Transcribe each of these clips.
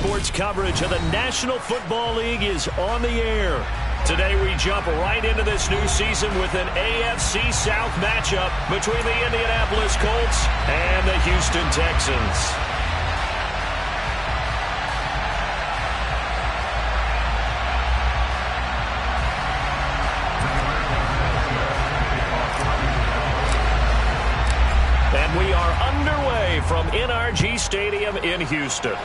Sports coverage of the National Football League is on the air. Today we jump right into this new season with an AFC South matchup between the Indianapolis Colts and the Houston Texans. And we are underway from NRG Stadium in Houston.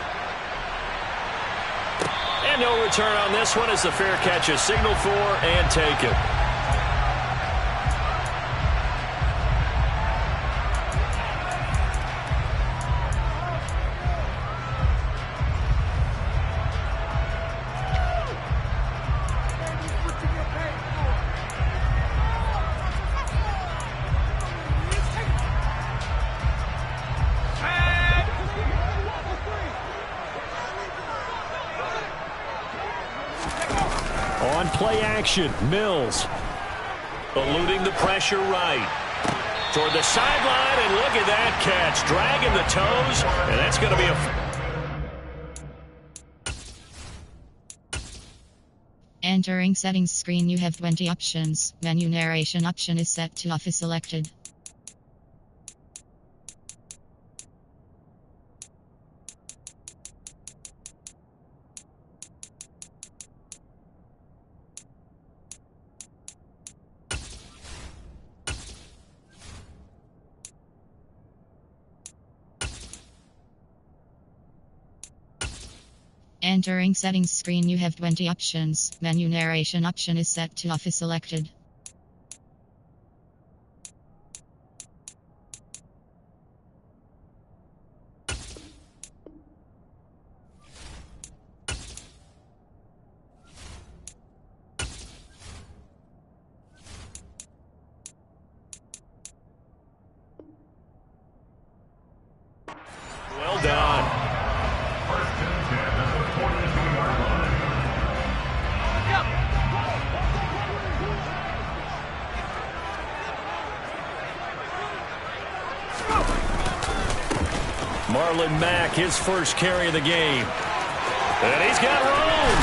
And no return on this one as the fair catch is signaled for and taken. On play action, Mills eluding the pressure right toward the sideline, and look at that catch, dragging the toes, and that's going to be a... Entering settings screen, you have 20 options. Menu narration option is set to off is selected. Entering settings screen, you have 20 options. Menu narration option is set to off is selected. Well done. Marlon Mack, his first carry of the game. And he's got room.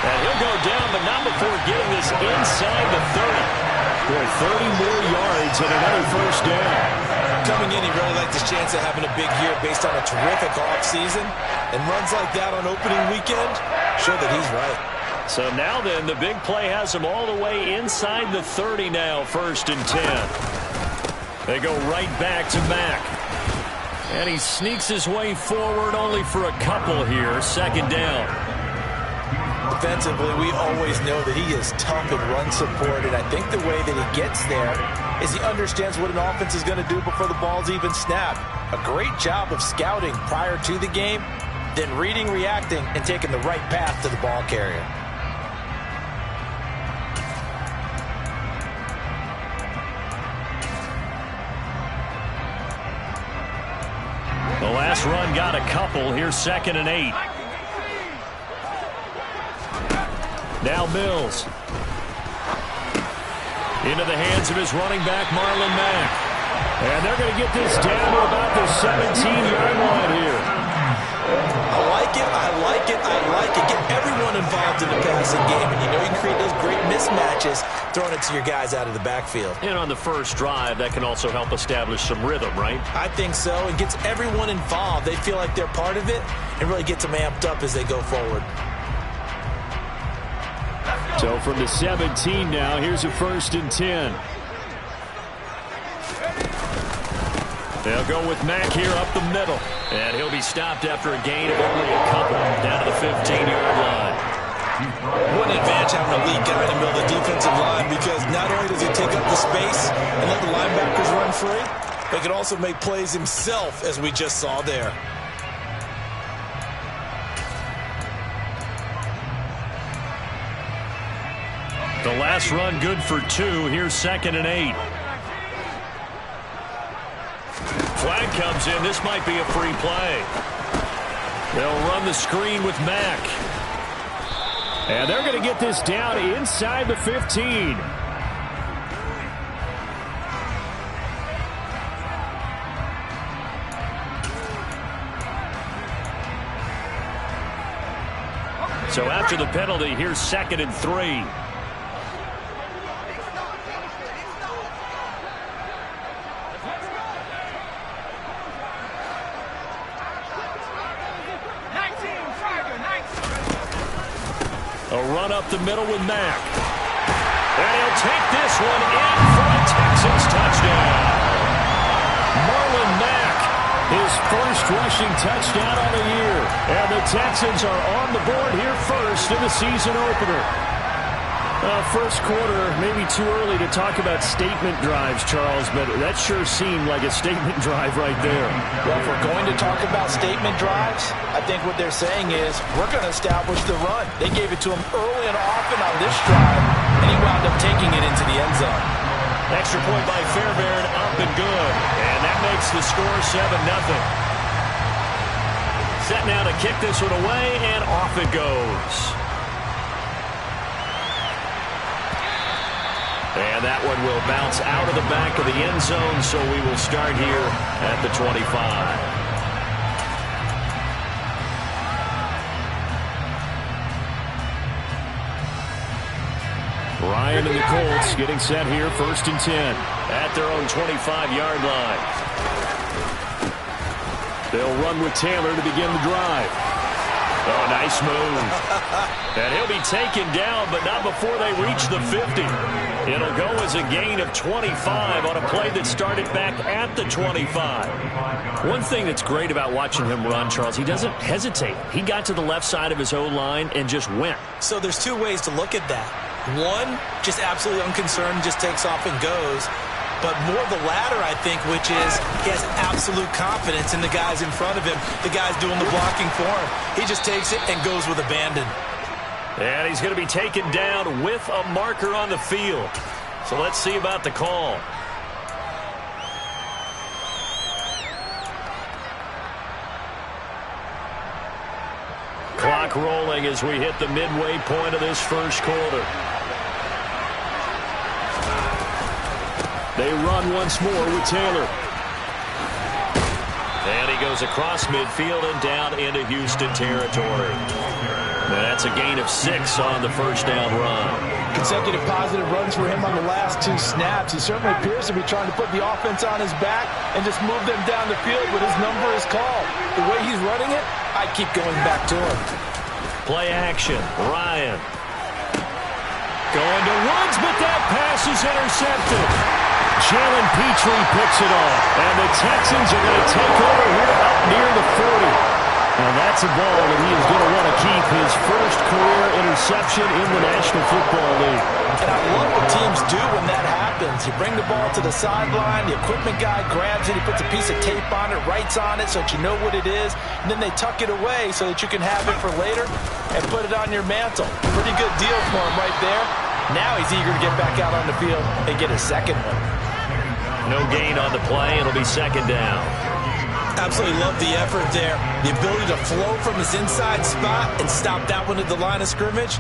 And he'll go down, but not before getting this inside the 30. Boy, 30 more yards and another first down. Coming in, he really liked his chance of having a big year based on a terrific offseason. And runs like that on opening weekend show that he's right. So now then, the big play has him all the way inside the 30 now, 1st and 10. They go right back to Mack. And he sneaks his way forward only for a couple here, 2nd down. Defensively, we always know that he is tough in run support, and I think the way that he gets there is he understands what an offense is going to do before the ball's even snapped. A great job of scouting prior to the game, then reading, reacting, and taking the right path to the ball carrier. The last run got a couple. Here's 2nd and 8. Now Mills. Into the hands of his running back, Marlon Mack. And they're going to get this down to about the 17-yard line here. I like it, I like it, I like it. Get everyone involved in the passing game, and you know you can create those great mismatches throwing it to your guys out of the backfield. And on the first drive, that can also help establish some rhythm, right? I think so. It gets everyone involved. They feel like they're part of it and really gets them amped up as they go forward. So from the 17 now, here's a 1st and 10. They'll go with Mack here up the middle. And he'll be stopped after a gain of only a couple down to the 15-yard line. What an advantage having a lead guy in the middle of the defensive line, because not only does he take up the space and let the linebackers run free, but he can also make plays himself, as we just saw there. The last run good for 2. Here's 2nd and 8. Flag comes in. This might be a free play. They'll run the screen with Mack. And they're going to get this down inside the 15. So after the penalty, here's 2nd and 3. A run up the middle with Mack. And he'll take this one in for a Texans touchdown. Marlon Mack, his first rushing touchdown on the year. And the Texans are on the board here first in the season opener. First quarter, maybe too early to talk about statement drives, Charles, but that sure seemed like a statement drive right there. Well, if we're going to talk about statement drives, I think what they're saying is we're going to establish the run. They gave it to him early and often on this drive, and he wound up taking it into the end zone. Extra point by Fairbairn, up and good. And that makes the score 7-0. Set now to kick this one away, and off it goes. And that one will bounce out of the back of the end zone, so we will start here at the 25. Ryan and the Colts getting set here, 1st and 10 at their own 25-yard line. They'll run with Taylor to begin the drive. Oh, nice move. And he'll be taken down, but not before they reach the 50. It'll go as a gain of 25 on a play that started back at the 25. One thing that's great about watching him run, Charles, he doesn't hesitate. He got to the left side of his O-line and just went. So there's two ways to look at that. One, just absolutely unconcerned, just takes off and goes. But more the latter, I think, which is he has absolute confidence in the guys in front of him, the guys doing the blocking for him. He just takes it and goes with abandon. And he's going to be taken down with a marker on the field. So let's see about the call. Clock rolling as we hit the midway point of this first quarter. They run once more with Taylor. And he goes across midfield and down into Houston territory. And that's a gain of 6 on the first down run. Consecutive positive runs for him on the last 2 snaps. He certainly appears to be trying to put the offense on his back and just move them down the field, but his number is called. The way he's running it, I keep going back to him. Play action. Ryan. Going to Woods, but that pass is intercepted. Jalen Petrie picks it off, and the Texans are going to take over here up near the 40. Now that's a ball that he is going to want to keep, his first career interception in the National Football League. And I love what teams do when that happens. You bring the ball to the sideline, the equipment guy grabs it, he puts a piece of tape on it, writes on it so that you know what it is, and then they tuck it away so that you can have it for later and put it on your mantle. Pretty good deal for him right there. Now he's eager to get back out on the field and get his second one. No gain on the play. It'll be 2nd down. Absolutely love the effort there. The ability to flow from his inside spot and stop that one at the line of scrimmage.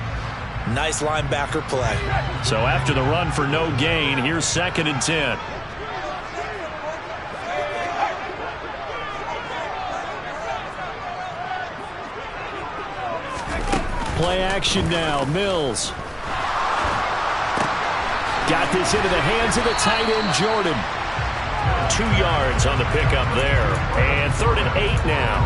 Nice linebacker play. So after the run for no gain, here's 2nd and 10. Play action now. Mills. Got this into the hands of the tight end, Jordan. 2 yards on the pickup there. And 3rd and 8 now.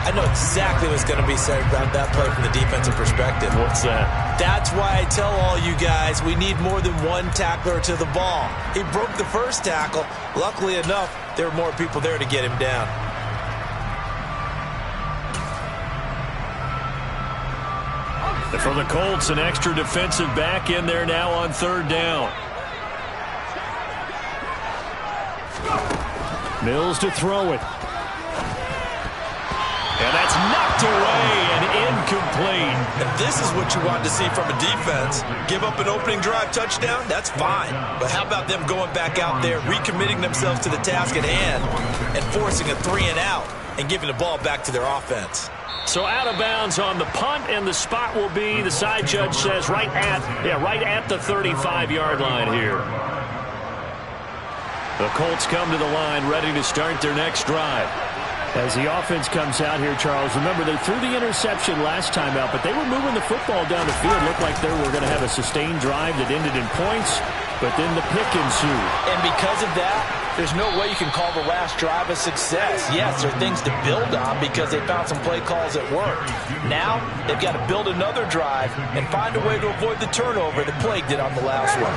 I know exactly what's going to be said about that play from the defensive perspective. What's that? That's why I tell all you guys we need more than one tackler to the ball. He broke the first tackle. Luckily enough, there were more people there to get him down. And for the Colts, an extra defensive back in there now on 3rd down. Mills to throw it. And that's knocked away and incomplete. And this is what you want to see from a defense. Give up an opening drive touchdown, that's fine. But how about them going back out there, recommitting themselves to the task at hand, and forcing a 3-and-out and giving the ball back to their offense. So out of bounds on the punt, and the spot will be, the side judge says, right at the 35-yard line here. The Colts come to the line ready to start their next drive. As the offense comes out here, Charles, remember they threw the interception last time out, but they were moving the football down the field. Looked like they were going to have a sustained drive that ended in points, but then the pick ensued. And because of that, there's no way you can call the last drive a success. Yes, there are things to build on because they found some play calls that worked. Now, they've got to build another drive and find a way to avoid the turnover that plagued it on the last one.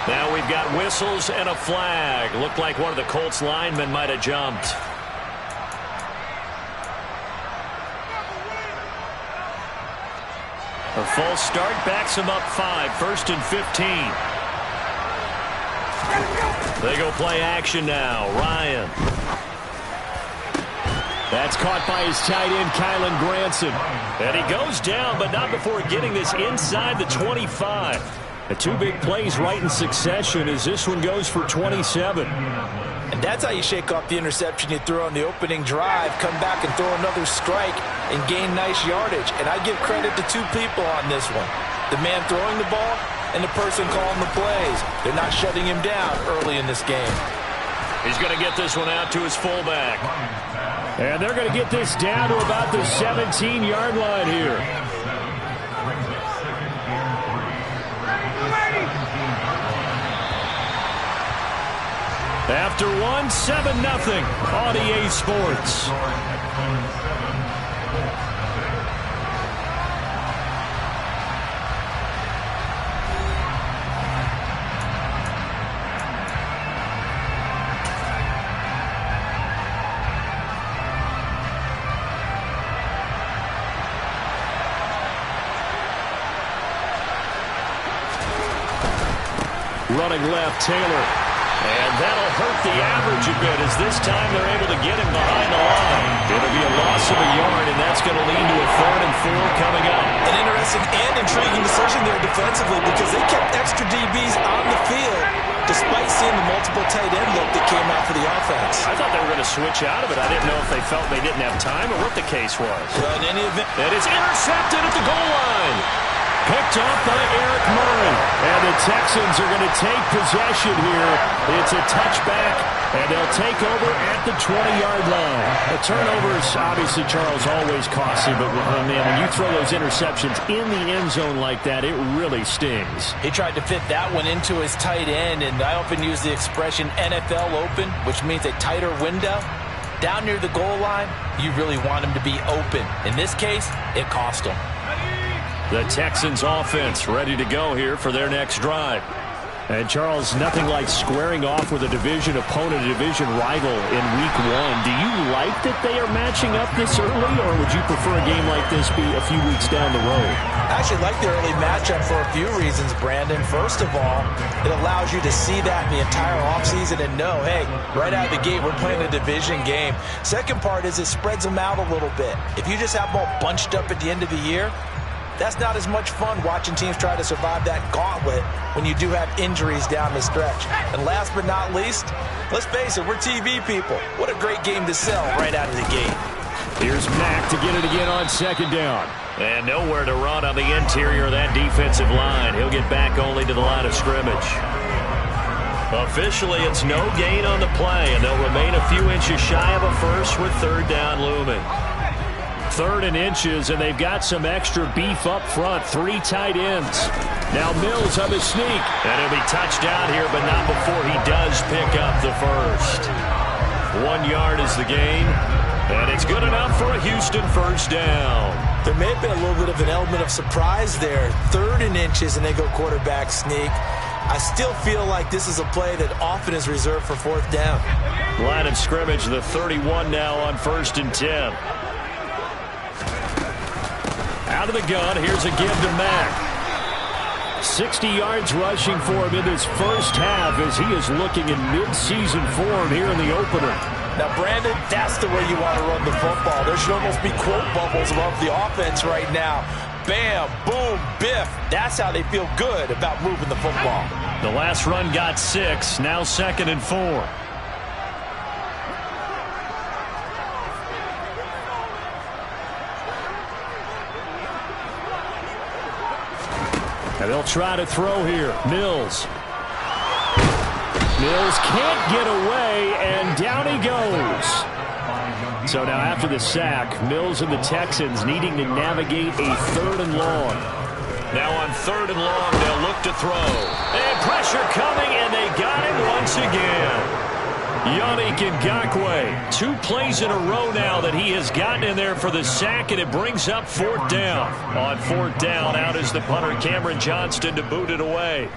Now we've got whistles and a flag. Looked like one of the Colts linemen might have jumped. A false start backs him up 5, 1st and 15. They go play action now. Ryan. That's caught by his tight end, Kylen Granson. And he goes down, but not before getting this inside the 25. The two big plays right in succession as this one goes for 27. And that's how you shake off the interception you threw on the opening drive, come back and throw another strike and gain nice yardage. And I give credit to two people on this one. The man throwing the ball and the person calling the plays. They're not shutting him down early in this game. He's going to get this one out to his fullback. And they're going to get this down to about the 17-yard line here. After one, 7-0 on EA Sports. Running left, Taylor. And that'll hurt the average a bit as this time they're able to get him behind the line. It'll be a loss of a yard, and that's going to lead to a 3rd and 4 coming up. An interesting and intriguing decision there defensively because they kept extra DBs on the field despite seeing the multiple tight end look that came out for the offense. I thought they were going to switch out of it. I didn't know if they felt they didn't have time or what the case was. Well, in any event, it is intercepted at the goal line. Picked off by Eric Murray. And the Texans are going to take possession here. It's a touchback, and they'll take over at the 20-yard line. The turnovers, obviously, Charles, always costly, but man, when you throw those interceptions in the end zone like that, it really stings. He tried to fit that one into his tight end, and I often use the expression NFL open, which means a tighter window. Down near the goal line, you really want him to be open. In this case, it cost him. The Texans offense ready to go here for their next drive. And, Charles, nothing like squaring off with a division opponent, a division rival in week 1. Do you like that they are matching up this early, or would you prefer a game like this be a few weeks down the road? I actually like the early matchup for a few reasons, Brandon. First of all, it allows you to see that in the entire offseason and know, hey, right out of the gate, we're playing a division game. Second part is it spreads them out a little bit. If you just have them all bunched up at the end of the year, that's not as much fun watching teams try to survive that gauntlet when you do have injuries down the stretch. And last but not least, let's face it, we're TV people. What a great game to sell right out of the gate. Here's Mack to get it again on 2nd down. And nowhere to run on the interior of that defensive line. He'll get back only to the line of scrimmage. Officially, it's no gain on the play, and they'll remain a few inches shy of a first with 3rd down looming. 3rd and inches, and they've got some extra beef up front. 3 tight ends. Now Mills on the sneak. And he'll be touched down here, but not before he does pick up the first. 1 yard is the gain, and it's good enough for a Houston 1st down. There may have been a little bit of an element of surprise there. 3rd and inches, and they go quarterback sneak. I still feel like this is a play that often is reserved for 4th down. Line of scrimmage, the 31 now on 1st and 10. Out of the gun, here's a give to Mack. 60 yards rushing for him in this first half as he is looking in mid-season form here in the opener. Now, Brandon, that's the way you want to run the football. There should almost be quote bubbles above the offense right now. Bam, boom, biff. That's how they feel good about moving the football. The last run got 6, now 2nd and 4. And they'll try to throw here. Mills. Mills can't get away, and down he goes. So now after the sack, Mills and the Texans needing to navigate a 3rd and long. Now on 3rd and long, they'll look to throw. And pressure coming, and they got him once again. Yannick Ngakoue, 2 plays in a row now that he has gotten in there for the sack, and it brings up 4th down. On 4th down, out is the punter Cameron Johnston to boot it away.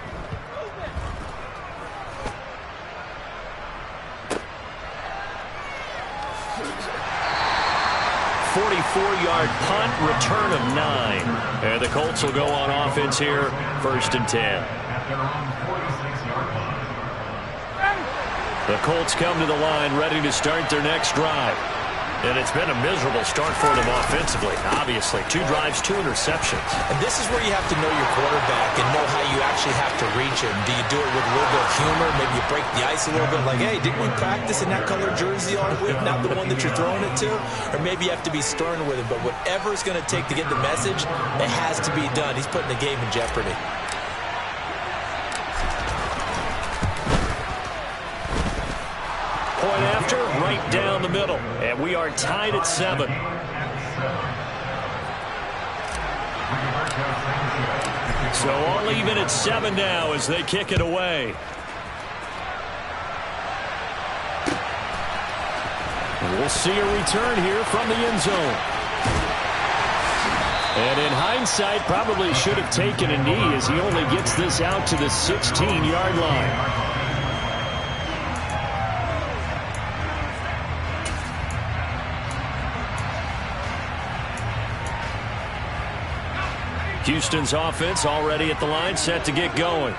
44-yard punt, return of 9. And the Colts will go on offense here, 1st and 10. The Colts come to the line, ready to start their next drive. And it's been a miserable start for them offensively, obviously. 2 drives, 2 interceptions. And this is where you have to know your quarterback and know how you actually have to reach him. Do you do it with a little bit of humor? Maybe you break the ice a little bit, like, hey, didn't we practice in that color jersey all week, not the one that you're throwing it to? Or maybe you have to be stern with him. But whatever it's going to take to get the message, it has to be done. He's putting the game in jeopardy. Point after, right down the middle. And we are tied at 7. So all even at 7 now as they kick it away. We'll see a return here from the end zone. And in hindsight, probably should have taken a knee as he only gets this out to the 16-yard line. Houston's offense already at the line, set to get going.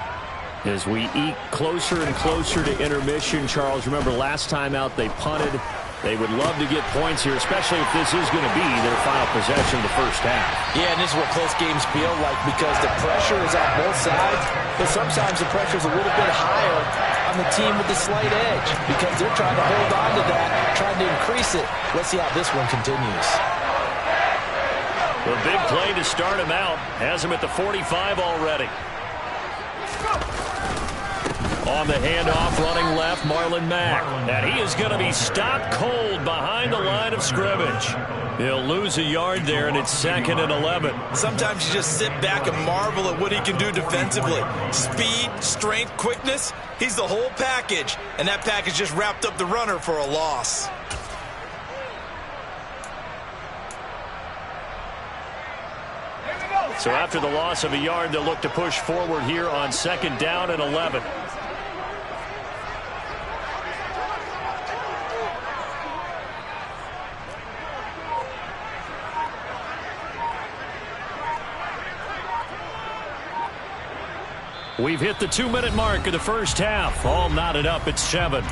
As we eke closer and closer to intermission, Charles, remember last time out they punted. They would love to get points here, especially if this is going to be their final possession of the first half. Yeah, and this is what close games feel like because the pressure is on both sides, but sometimes the pressure is a little bit higher on the team with the slight edge because they're trying to hold on to that, trying to increase it. Let's see how this one continues. The big play to start him out. Has him at the 45 already. On the handoff, running left, Marlon Mack. And he is going to be stopped cold behind the line of scrimmage. He'll lose a yard there, and it's 2nd and 11. Sometimes you just sit back and marvel at what he can do defensively. Speed, strength, quickness. He's the whole package. And that package just wrapped up the runner for a loss. So after the loss of a yard, they'll look to push forward here on 2nd down and 11. We've hit the 2-minute mark of the first half. All knotted up at 7.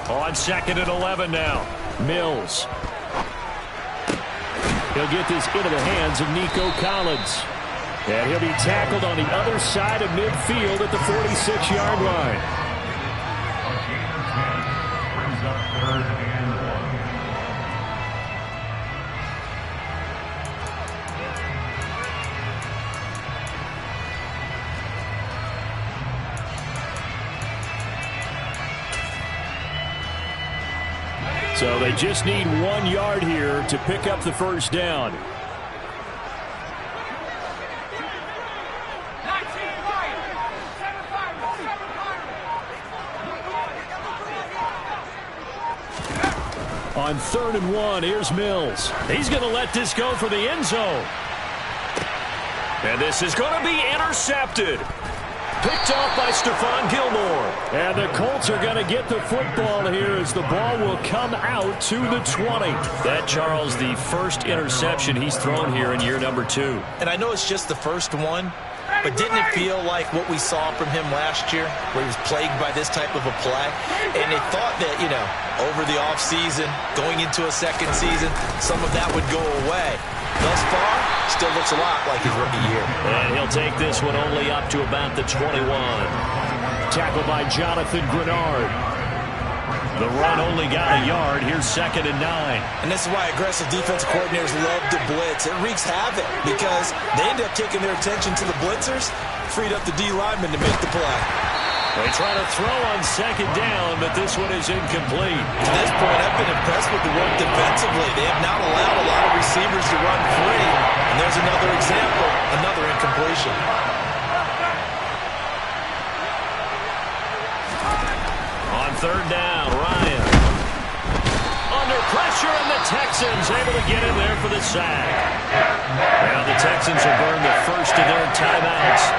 On 2nd and 11 now. Mills. He'll get this into the hands of Nico Collins. And he'll be tackled on the other side of midfield at the 46-yard line. So they just need 1 yard here to pick up the first down. On 3rd and 1, here's Mills. He's going to let this go for the end zone. And this is going to be intercepted. Picked off by Stephon Gilmore. And the Colts are going to get the football here as the ball will come out to the 20. That, Charles, the first interception he's thrown here in year number 2. And I know it's just the first one, but didn't it feel like what we saw from him last year, where he was plagued by this type of a play? And they thought that, you know, over the offseason, going into a second season, some of that would go away. Thus far, still looks a lot like his rookie year. And he'll take this one only up to about the 21. Tackled by Jonathan Grenard. The run only got a yard. Here's 2nd and 9. And this is why aggressive defensive coordinators love to blitz. It wreaks havoc because they end up taking their attention to the blitzers, freed up the D lineman to make the play. They try to throw on 2nd down, but this one is incomplete. To this point, I've been impressed with the work defensively. They have not allowed a lot of receivers to run free. And there's another example, another incompletion. On 3rd down, Ryan. Under pressure, and the Texans able to get in there for the sack. Now the Texans will burn the first of their timeouts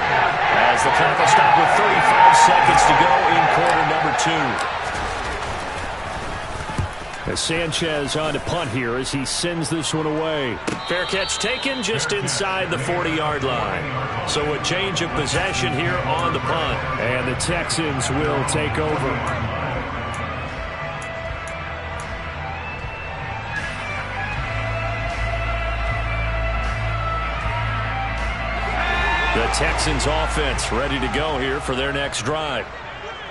as the clock will stop with 35 seconds to go in quarter number 2. As Sanchez on to punt here as he sends this one away. Fair catch taken just inside the 40-yard line. So a change of possession here on the punt. And the Texans will take over. The Texans offense ready to go here for their next drive.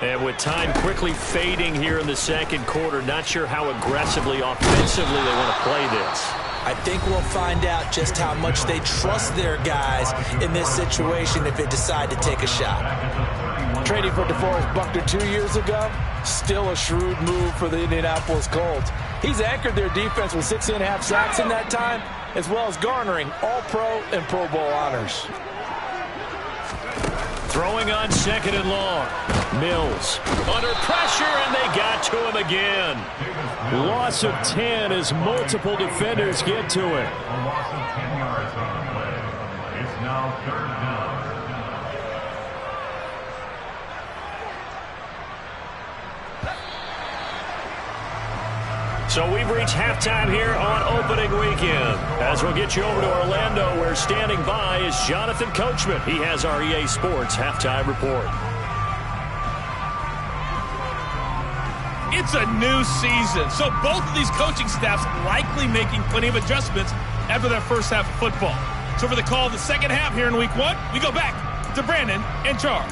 And with time quickly fading here in the 2nd quarter, not sure how aggressively, offensively they want to play this. I think we'll find out just how much they trust their guys in this situation if they decide to take a shot. Trading for DeForest Buckner 2 years ago, still a shrewd move for the Indianapolis Colts. He's anchored their defense with 6.5 sacks in that time, as well as garnering All-Pro and Pro Bowl honors. Throwing on 2nd and long. Mills under pressure, and they got to him again. Loss of 10 as multiple defenders get to it. It's now 3rd down. So we've reached halftime here on opening weekend. As we'll get you over to Orlando, where standing by is Jonathan Coachman. He has our EA Sports halftime report. It's a new season, so both of these coaching staffs likely making plenty of adjustments after their first half of football. So for the call of the second half here in week 1, we go back to Brandon and Charles.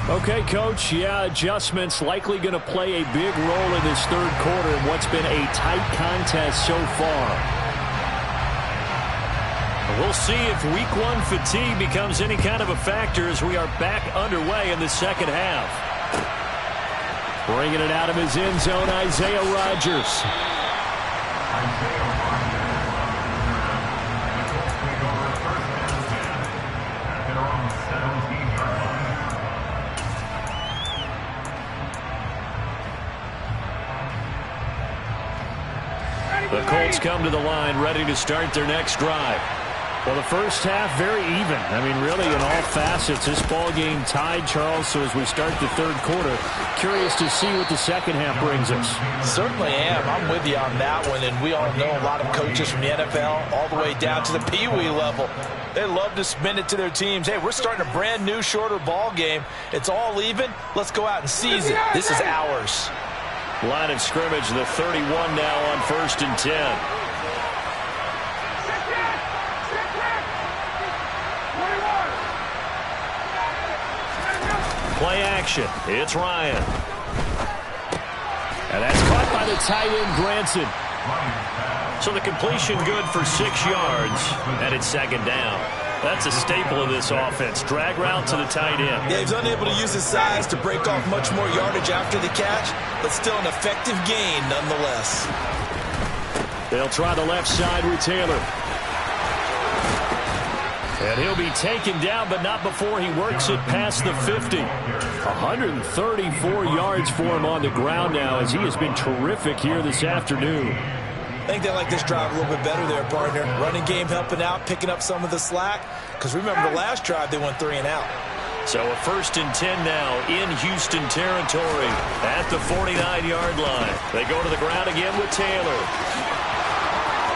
Okay, Coach, yeah, adjustments likely going to play a big role in this 3rd quarter in what's been a tight contest so far. We'll see if week 1 fatigue becomes any kind of a factor as we are back underway in the 2nd half. Bringing it out of his end zone, Isaiah Rodgers. The Colts come to the line ready to start their next drive. Well, the first half very even. I mean, really in all facets, this ball game tied, Charles. So as we start the 3rd quarter, curious to see what the 2nd half brings us. Certainly am. I'm with you on that one. And we all know a lot of coaches from the NFL all the way down to the Pee Wee level. They love to spin it to their teams. Hey, we're starting a brand new, shorter ball game. It's all even. Let's go out and seize it. This is ours. Line of scrimmage, the 31 now on 1st and 10. Play action. It's Ryan. And that's caught by the tight end, Granson. So the completion good for 6 yards, and it's 2nd down. That's a staple of this offense. Drag route to the tight end. Yeah, he's unable to use his size to break off much more yardage after the catch, but still an effective gain nonetheless. They'll try the left side with Taylor. And he'll be taken down, but not before he works it past the 50. 134 yards for him on the ground now, as he has been terrific here this afternoon. I think they like this drive a little bit better there, partner. Running game helping out, picking up some of the slack. Because remember, the last drive, they went 3 and out. So a 1st and 10 now in Houston territory at the 49-yard line. They go to the ground again with Taylor.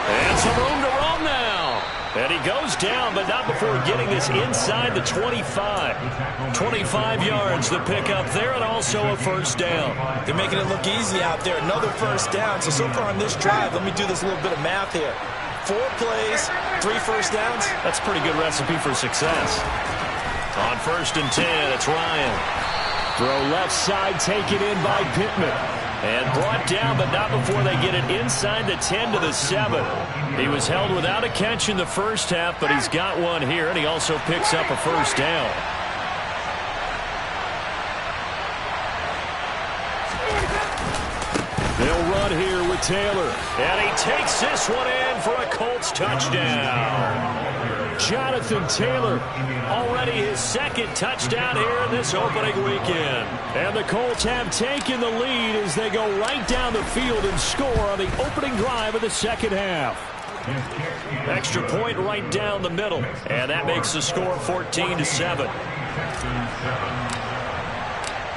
And some room to roam now. And he goes down, but not before getting this inside the 25. 25 yards the pickup there, and also a first down. They're making it look easy out there. Another first down. So far on this drive, let me do this little bit of math here. 4 plays, 3 first downs. That's a pretty good recipe for success. On 1st and 10, it's Ryan. Throw left side, taken in by Pittman. And brought down, but not before they get it inside the 10 to the 7. He was held without a catch in the first half, but he's got one here, and he also picks up a first down. They'll run here with Taylor. And he takes this one in for a Colts touchdown. Jonathan Taylor, already his 2nd touchdown here in this opening weekend. And the Colts have taken the lead as they go right down the field and score on the opening drive of the second half. Extra point right down the middle. And that makes the score 14-7.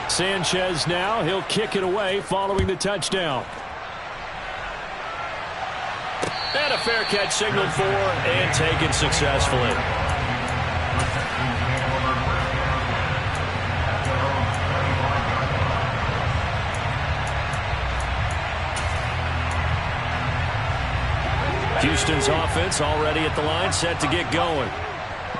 Sanchez now, he'll kick it away following the touchdown. And a fair catch signaled for and taken successfully. Houston's offense already at the line, set to get going.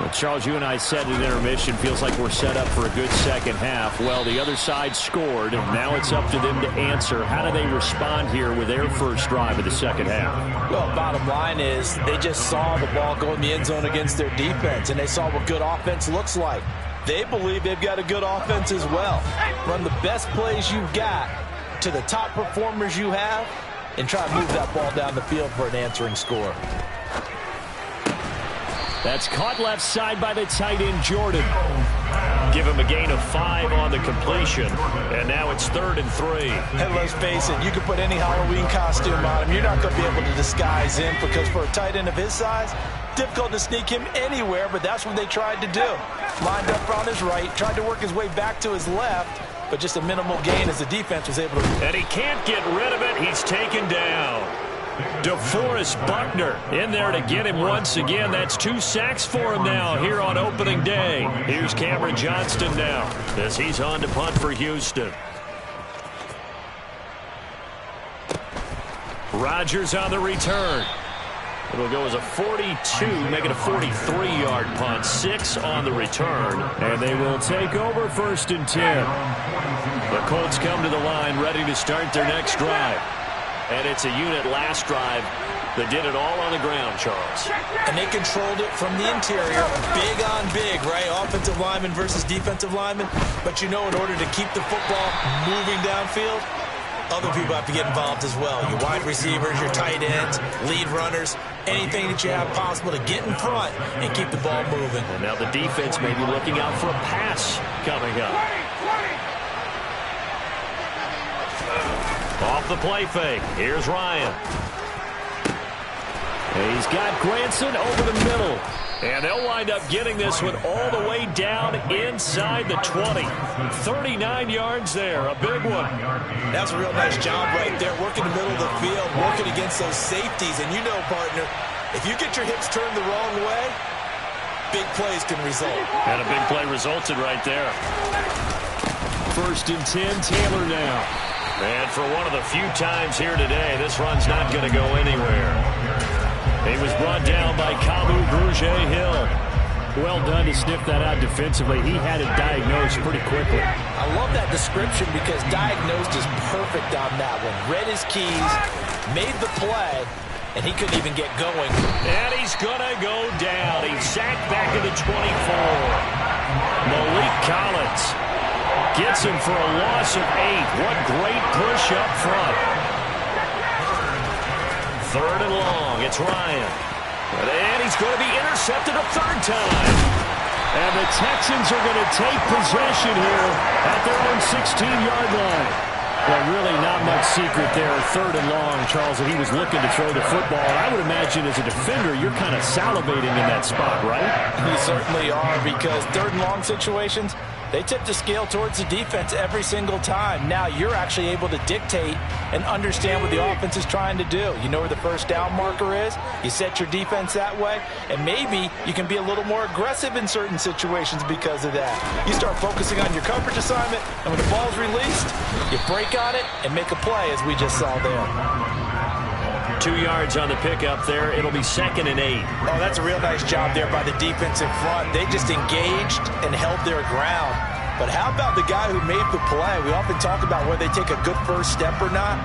Well, Charles, you and I said at intermission, feels like we're set up for a good second half. Well, the other side scored, and now it's up to them to answer. How do they respond here with their first drive of the second half? Well, bottom line is they just saw the ball go in the end zone against their defense, and they saw what good offense looks like. They believe they've got a good offense as well. Run the best plays you've got to the top performers you have, and try to move that ball down the field for an answering score. That's caught left side by the tight end, Jordan. Give him a gain of 5 on the completion. And now it's 3rd and 3. And let's face it, you can put any Halloween costume on him. You're not going to be able to disguise him, because for a tight end of his size, difficult to sneak him anywhere, but that's what they tried to do. Lined up on his right, tried to work his way back to his left, but just a minimal gain as the defense was able to. And he can't get rid of it. He's taken down. DeForest Buckner in there to get him once again. That's 2 sacks for him now here on opening day. Here's Cameron Johnston now as he's on to punt for Houston. Rodgers on the return. It'll go as a 42, make it a 43-yard punt. 6 on the return, and they will take over 1st and 10. The Colts come to the line ready to start their next drive. And it's a unit last drive that did it all on the ground, Charles. And they controlled it from the interior. Big on big, right? Offensive lineman versus defensive lineman. But you know, in order to keep the football moving downfield, other people have to get involved as well. Your wide receivers, your tight ends, lead runners, anything that you have possible to get in front and keep the ball moving. And now the defense may be looking out for a pass coming up. Off the play fake. Here's Ryan. He's got Granson over the middle. And they'll wind up getting this one all the way down inside the 20. 39 yards there. A big one. That's a real nice job right there. Working the middle of the field, working against those safeties. And you know, partner, if you get your hips turned the wrong way, big plays can result. And a big play resulted right there. 1st and 10, Taylor now. And for one of the few times here today, this run's not going to go anywhere. He was brought down by Kamu Grugier-Hill. Well done to sniff that out defensively. He had it diagnosed pretty quickly. I love that description because diagnosed is perfect on that one. Read his keys, made the play, and he couldn't even get going. And he's going to go down. He's sacked back at the 24. Malik Collins gets him for a loss of 8. What great push up front. 3rd and long. It's Ryan. And he's going to be intercepted a 3rd time. And the Texans are going to take possession here at their own 16-yard line. Well, really not much secret there. 3rd and long, Charles, that he was looking to throw the football. And I would imagine as a defender, you're kind of salivating in that spot, right? You certainly are, because 3rd and long situations, they tip the scale towards the defense every single time. Now you're actually able to dictate and understand what the offense is trying to do. You know where the first down marker is. You set your defense that way, and maybe you can be a little more aggressive in certain situations because of that. You start focusing on your coverage assignment, and when the ball's released, you break on it and make a play, as we just saw there. 2 yards on the pickup there. It'll be 2nd and 8. Oh, that's a real nice job there by the defense in front. They just engaged and held their ground. But how about the guy who made the play? We often talk about whether they take a good first step or not.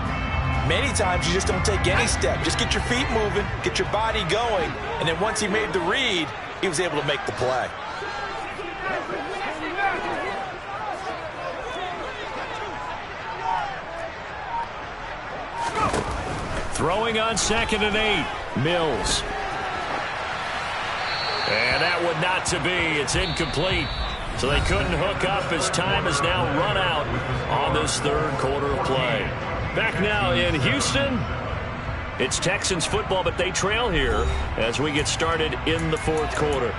Many times you just don't take any step. Just get your feet moving, get your body going, and then once he made the read, he was able to make the play. Throwing on 2nd and 8. Mills. And that one not to be. It's incomplete. So they couldn't hook up as time has now run out on this 3rd quarter of play. Back now in Houston. It's Texans football, but they trail here as we get started in the 4th quarter.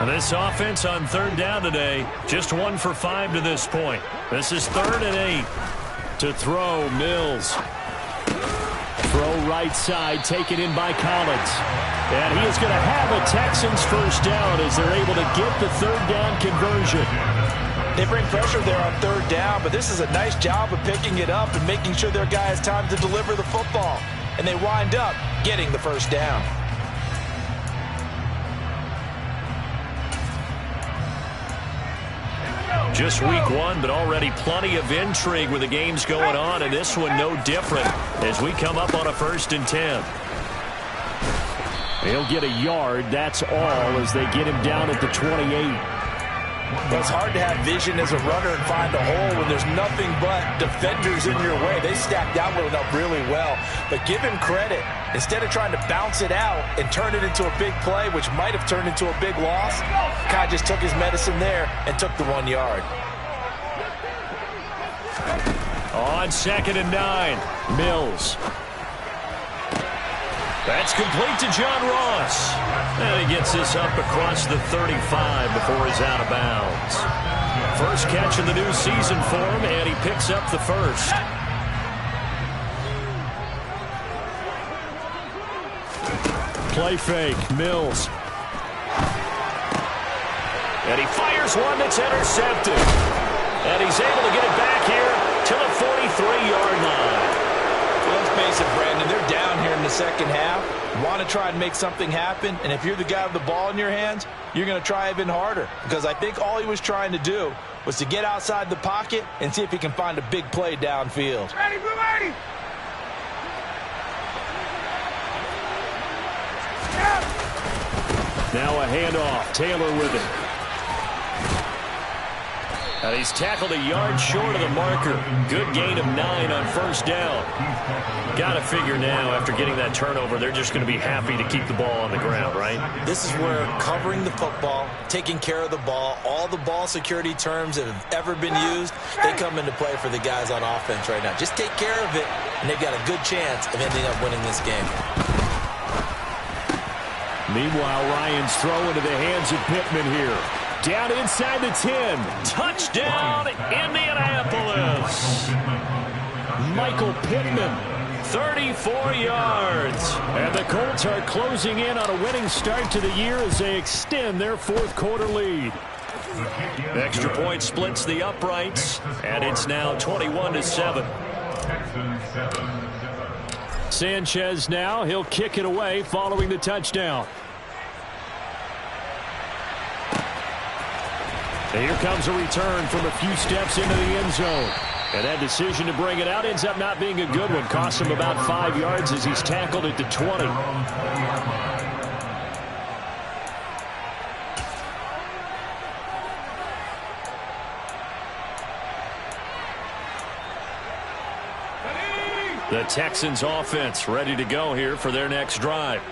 This offense on 3rd down today, just 1 for 5 to this point. This is 3rd and 8 to throw. Mills. Throw right side, taken in by Collins. And he is going to have a Texans first down as they're able to get the 3rd down conversion. They bring pressure there on 3rd down, but this is a nice job of picking it up and making sure their guy has time to deliver the football. And they wind up getting the first down. Just week 1, but already plenty of intrigue with the games going on, and this one no different as we come up on a 1st and 10. He'll get a yard, that's all, as they get him down at the 28. Well, it's hard to have vision as a runner and find a hole when there's nothing but defenders in your way. They stacked that one up really well. But give him credit. Instead of trying to bounce it out and turn it into a big play, which might have turned into a big loss, Kai just took his medicine there and took the 1 yard. On 2nd and 9, Mills. That's complete to John Ross. And he gets this up across the 35 before he's out of bounds. First catch of the new season for him, and he picks up the first. Play fake, Mills. And he fires one that's intercepted. And he's able to get it back here to the 43-yard line. Let's face it, Brandon, they're down here in the 2nd half. Want to try and make something happen, and if you're the guy with the ball in your hands, you're going to try even harder. Because I think all he was trying to do was to get outside the pocket and see if he can find a big play downfield. Ready, blue ready. Now a handoff. Taylor with it. And he's tackled a yard short of the marker. Good gain of 9 on 1st down. Got to figure now, after getting that turnover, they're just going to be happy to keep the ball on the ground, right? This is where covering the football, taking care of the ball, all the ball security terms that have ever been used, they come into play for the guys on offense right now. Just take care of it, and they've got a good chance of ending up winning this game. Meanwhile, Ryan's throw into the hands of Pittman here. Down inside the 10. Touchdown, Indianapolis. Michael Pittman, 34 yards. And the Colts are closing in on a winning start to the year as they extend their 4th quarter lead. Extra point splits the uprights, and it's now 21-7. Sanchez now, he'll kick it away following the touchdown. And here comes a return from a few steps into the end zone. And that decision to bring it out ends up not being a good one. Costs him about 5 yards as he's tackled at the 20. The Texans offense ready to go here for their next drive.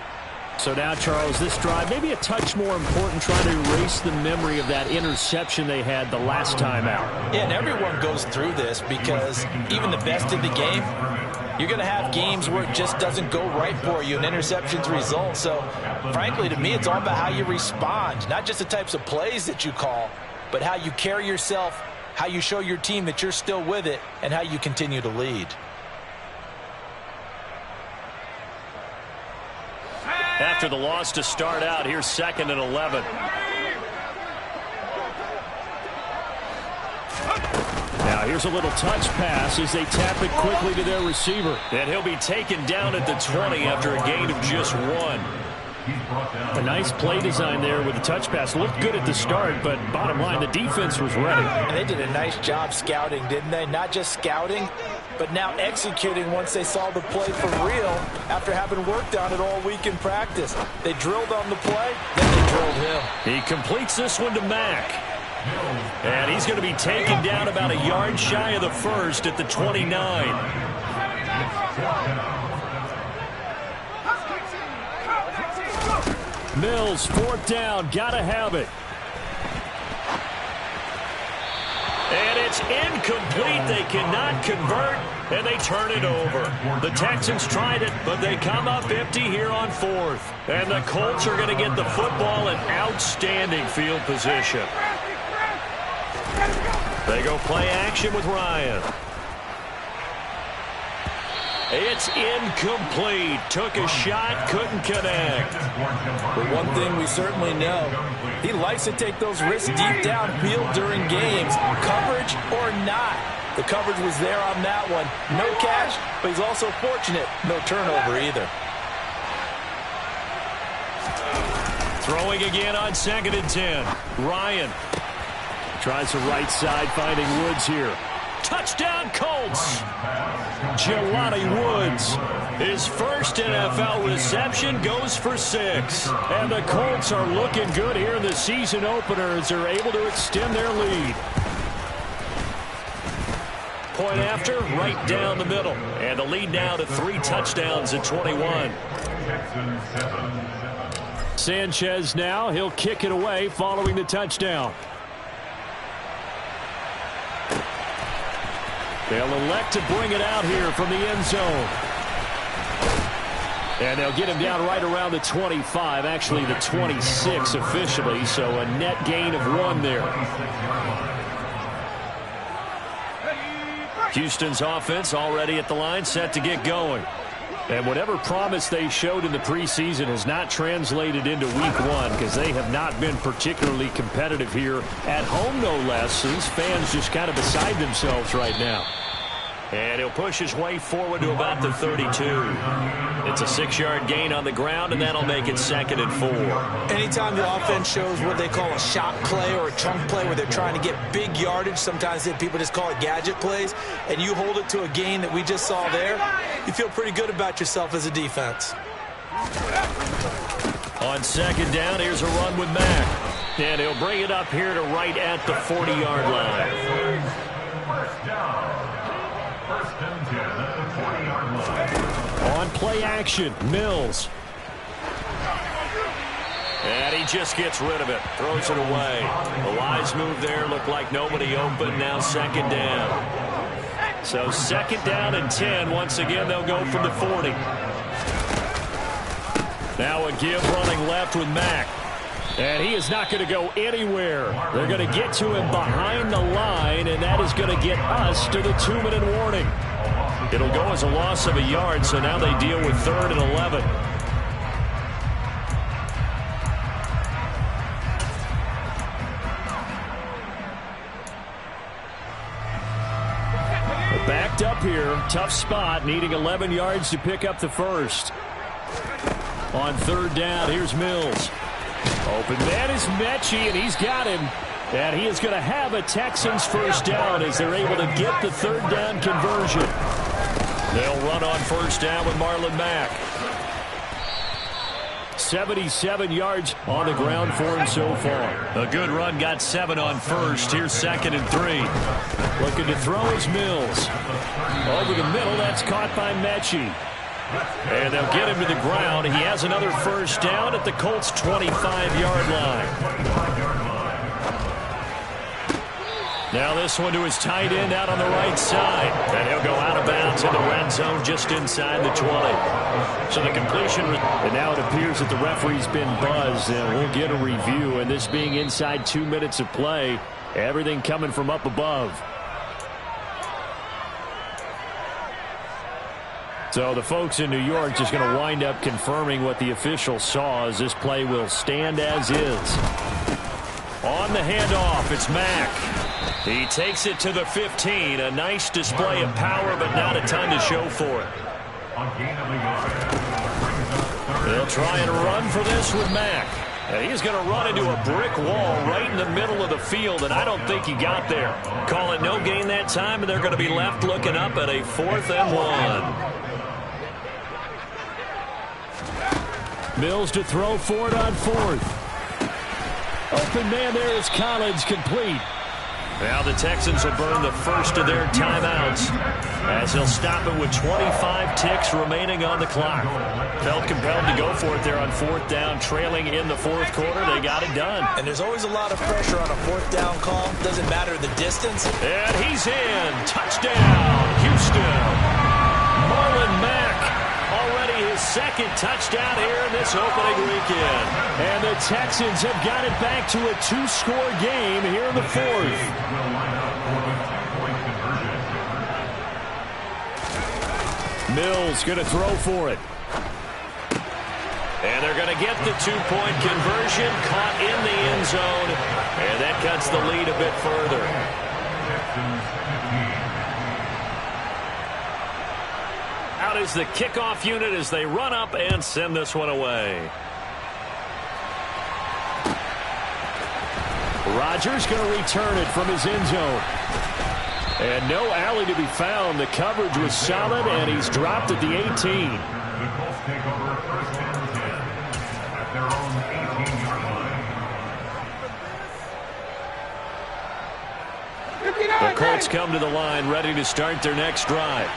So now, Charles, this drive maybe a touch more important, trying to erase the memory of that interception they had the last time out. Yeah, and everyone goes through this because even the best in the game, you're going to have games where it just doesn't go right for you and interceptions result. So, frankly, to me, it's all about how you respond, not just the types of plays that you call, but how you carry yourself, how you show your team that you're still with it, and how you continue to lead. After the loss to start out, here's 2nd and 11. Now here's a little touch pass as they tap it quickly to their receiver. And he'll be taken down at the 20 after a gain of just 1. A nice play design there with the touch pass. Looked good at the start, but bottom line, the defense was ready. And they did a nice job scouting, didn't they? Not just scouting, but now executing once they saw the play for real after having worked on it all week in practice. They drilled on the play, then they drilled him. He completes this one to Mack. And he's going to be taken down about a yard shy of the first at the 29. Mills, 4th down, gotta have it. And it's incomplete. They cannot convert, and they turn it over. The Texans tried it, but they come up empty here on 4th. And the Colts are going to get the football in outstanding field position. They go play action with Ryan. It's incomplete. Took a shot, couldn't connect. But one thing we certainly know, he likes to take those risks deep downfield during games, coverage or not. The coverage was there on that one. No catch, but he's also fortunate. No turnover either. Throwing again on 2nd and 10. Ryan tries the right side, finding Woods here. Touchdown Colts. Jelani Woods. His first NFL reception goes for 6. And the Colts are looking good here in the season opener as they're able to extend their lead. Point after, right down the middle. And the lead now to 3 touchdowns at 21. Sanchez now, he'll kick it away following the touchdown. They'll elect to bring it out here from the end zone. And they'll get him down right around the 25, actually the 26 officially, so a net gain of 1 there. Houston's offense already at the line, set to get going. And whatever promise they showed in the preseason has not translated into week 1 because they have not been particularly competitive here at home, no less. So these fans just kind of beside themselves right now. And he'll push his way forward to about the 32. It's a 6-yard gain on the ground, and that'll make it 2nd and 4. Anytime the offense shows what they call a shot play or a chunk play where they're trying to get big yardage, sometimes people just call it gadget plays, and you hold it to a gain that we just saw there, you feel pretty good about yourself as a defense. On 2nd down, here's a run with Mack. And he'll bring it up here to right at the 40-yard line. First down. First and 10 at the 40-yard line. On play action, Mills. And he just gets rid of it, throws it away. A wise move there, looked like nobody open, now 2nd down. So 2nd down and 10, once again they'll go from the 40. Now a give running left with Mack. And he is not going to go anywhere. They're going to get to him behind the line, and that is going to get us to the 2-minute warning. It'll go as a loss of a yard, so now they deal with 3rd and 11. Backed up here, tough spot, needing 11 yards to pick up the first. On 3rd down, here's Mills. Open man is Mechie, and he's got him. And he is going to have a Texans first down as they're able to get the 3rd down conversion. They'll run on 1st down with Marlon Mack. 77 yards on the ground for him so far. A good run got 7 on first. Here's 2nd and 3. Looking to throw is Mills. Over the middle, that's caught by Mechie. And they'll get him to the ground. He has another first down at the Colts' 25-yard line. Now this one to his tight end out on the right side. And he'll go out of bounds in the red zone just inside the 20. So the completion. And now it appears that the referee's been buzzed. And we'll get a review. And this being inside 2 minutes of play, everything coming from up above. So the folks in New York just going to wind up confirming what the official saw, as this play will stand as is. On the handoff, it's Mack. He takes it to the 15. A nice display of power, but not a ton to show for it. They'll try and run for this with Mack. And he's going to run into a brick wall right in the middle of the field, and I don't think he got there. Call it no gain that time, and they're going to be left looking up at a 4th and 1. Mills to throw for it on 4th. Open man there is Collins, complete. Now the Texans will burn the first of their timeouts as they'll stop it with 25 ticks remaining on the clock. Felt compelled to go for it there on 4th down, trailing in the 4th quarter. They got it done. And there's always a lot of pressure on a 4th down call. Doesn't matter the distance. And he's in. Touchdown, Houston. Marlon Mack. Already his 2nd touchdown here in this opening weekend. And the Texans have got it back to a 2-score game here in the 4th. Mills going to throw for it. And they're going to get the 2-point conversion, caught in the end zone. And that cuts the lead a bit further. Out is the kickoff unit as they run up and send this one away. Rodgers going to return it from his end zone. And no alley to be found. The coverage was solid, and he's dropped at the 18. The Colts take over 1st and 10 at their own 18-yard line. The Colts come to the line ready to start their next drive.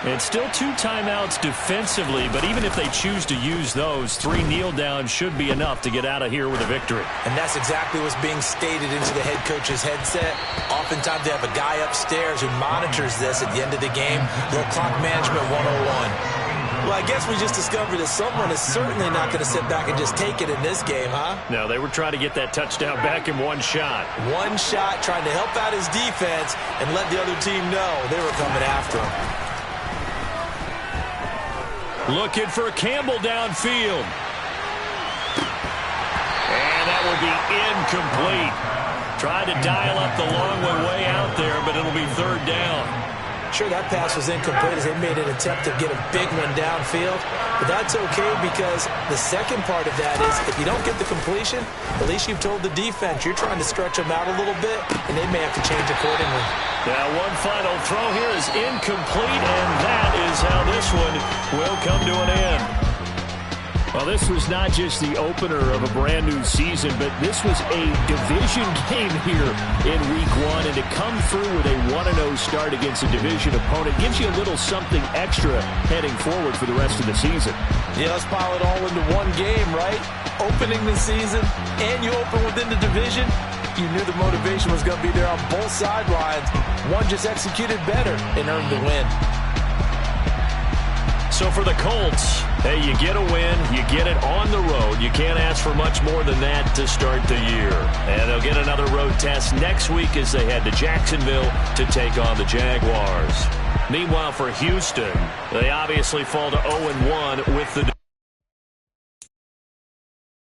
It's still 2 timeouts defensively, but even if they choose to use those, 3 kneel downs should be enough to get out of here with a victory. And that's exactly what's being stated into the head coach's headset. Oftentimes they have a guy upstairs who monitors this at the end of the game. Little clock management 101. Well, I guess we just discovered that someone is certainly not going to sit back and just take it in this game, huh? No, they were trying to get that touchdown back in one shot. One shot, trying to help out his defense and let the other team know they were coming after him. Looking for Campbell downfield. And that will be incomplete. Tried to dial up the long way out there, but it'll be 3rd down. Sure, that pass was incomplete as they made an attempt to get a big one downfield. But that's okay because the second part of that is if you don't get the completion, at least you've told the defense you're trying to stretch them out a little bit, and they may have to change accordingly. Now one final throw here is incomplete, and that is how this one will come to an end. Well, this was not just the opener of a brand new season, but this was a division game here in week 1. And to come through with a 1-0 start against a division opponent gives you a little something extra heading forward for the rest of the season. Yeah, let's pile it all into one game, right? Opening the season, and you open within the division. You knew the motivation was going to be there on both sidelines. One just executed better and earned the win. So for the Colts, hey, you get a win, you get it on the road. You can't ask for much more than that to start the year. And they'll get another road test next week as they head to Jacksonville to take on the Jaguars. Meanwhile, for Houston, they obviously fall to 0-1 with the